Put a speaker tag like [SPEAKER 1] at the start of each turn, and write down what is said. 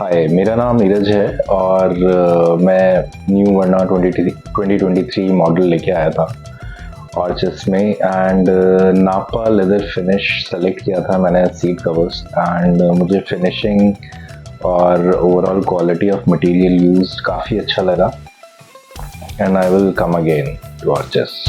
[SPEAKER 1] हाय, मेरा नाम नीरज है और मैं न्यू वर्ना 2023 मॉडल लेके आया था ऑर्चिस में एंड नापा लेदर फिनिश सेलेक्ट किया था मैंने सीट कवर्स एंड मुझे फिनिशिंग और overall quality of material used काफ़ी अच्छा लगा and I will come again to ऑर्चिस।